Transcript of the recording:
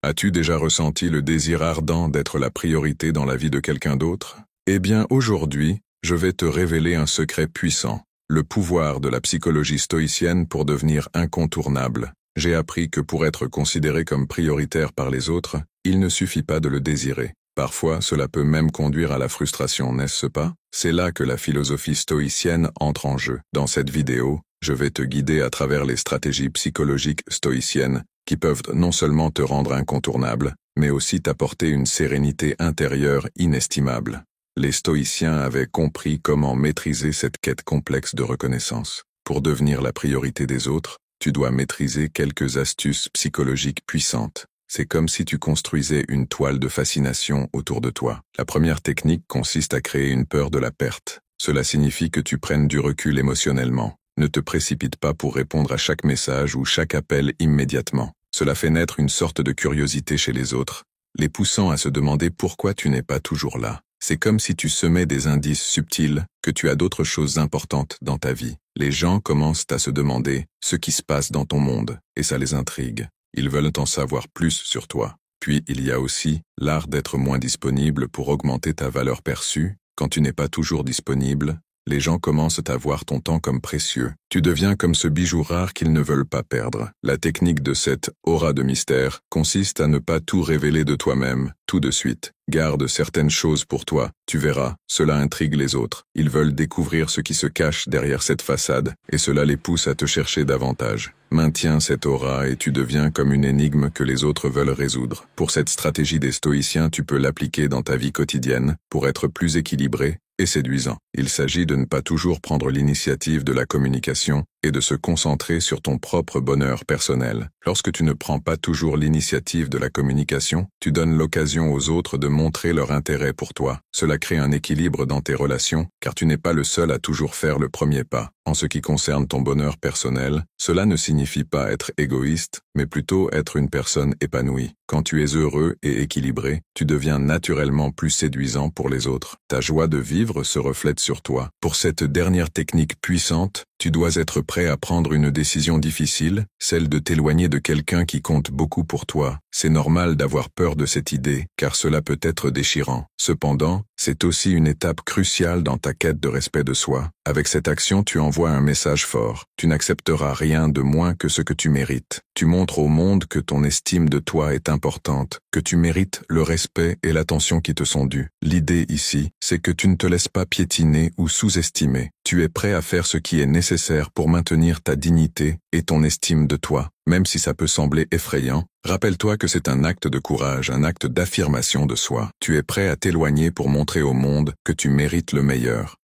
As-tu déjà ressenti le désir ardent d'être la priorité dans la vie de quelqu'un d'autre? Eh bien, aujourd'hui, je vais te révéler un secret puissant, le pouvoir de la psychologie stoïcienne pour devenir incontournable. J'ai appris que pour être considéré comme prioritaire par les autres, il ne suffit pas de le désirer. Parfois, cela peut même conduire à la frustration, n'est-ce pas? C'est là que la philosophie stoïcienne entre en jeu. Dans cette vidéo, je vais te guider à travers les stratégies psychologiques stoïciennes qui peuvent non seulement te rendre incontournable, mais aussi t'apporter une sérénité intérieure inestimable. Les stoïciens avaient compris comment maîtriser cette quête complexe de reconnaissance. Pour devenir la priorité des autres, tu dois maîtriser quelques astuces psychologiques puissantes. C'est comme si tu construisais une toile de fascination autour de toi. La première technique consiste à créer une peur de la perte. Cela signifie que tu prennes du recul émotionnellement. Ne te précipite pas pour répondre à chaque message ou chaque appel immédiatement. Cela fait naître une sorte de curiosité chez les autres, les poussant à se demander pourquoi tu n'es pas toujours là. C'est comme si tu semais des indices subtils que tu as d'autres choses importantes dans ta vie. Les gens commencent à se demander ce qui se passe dans ton monde, et ça les intrigue. Ils veulent en savoir plus sur toi. Puis il y a aussi l'art d'être moins disponible pour augmenter ta valeur perçue. Quand tu n'es pas toujours disponible, les gens commencent à voir ton temps comme précieux. Tu deviens comme ce bijou rare qu'ils ne veulent pas perdre. La technique de cette aura de mystère consiste à ne pas tout révéler de toi-même, tout de suite. Garde certaines choses pour toi. Tu verras, cela intrigue les autres. Ils veulent découvrir ce qui se cache derrière cette façade, et cela les pousse à te chercher davantage. Maintiens cette aura et tu deviens comme une énigme que les autres veulent résoudre. Pour cette stratégie des stoïciens, tu peux l'appliquer dans ta vie quotidienne pour être plus équilibré et séduisant. Il s'agit de ne pas toujours prendre l'initiative de la communication et de se concentrer sur ton propre bonheur personnel. Lorsque tu ne prends pas toujours l'initiative de la communication, tu donnes l'occasion aux autres de montrer leur intérêt pour toi. Cela crée un équilibre dans tes relations, car tu n'es pas le seul à toujours faire le premier pas. En ce qui concerne ton bonheur personnel, cela ne signifie pas être égoïste, mais plutôt être une personne épanouie. Quand tu es heureux et équilibré, tu deviens naturellement plus séduisant pour les autres. Ta joie de vivre se reflète sur toi. Pour cette dernière technique puissante, tu dois être prêt à prendre une décision difficile, celle de t'éloigner de quelqu'un qui compte beaucoup pour toi. C'est normal d'avoir peur de cette idée, car cela peut être déchirant. Cependant, c'est aussi une étape cruciale dans ta quête de respect de soi. Avec cette action, tu envoies un message fort. Tu n'accepteras rien de moins que ce que tu mérites. Tu montres au monde que ton estime de toi est importante, que tu mérites le respect et l'attention qui te sont dus. L'idée ici, c'est que tu ne te laisses pas piétiner ou sous-estimer. Tu es prêt à faire ce qui est nécessaire pour maintenir ta dignité et ton estime de toi. Même si ça peut sembler effrayant, rappelle-toi que c'est un acte de courage, un acte d'affirmation de soi. Tu es prêt à t'éloigner pour montrer au monde que tu mérites le meilleur.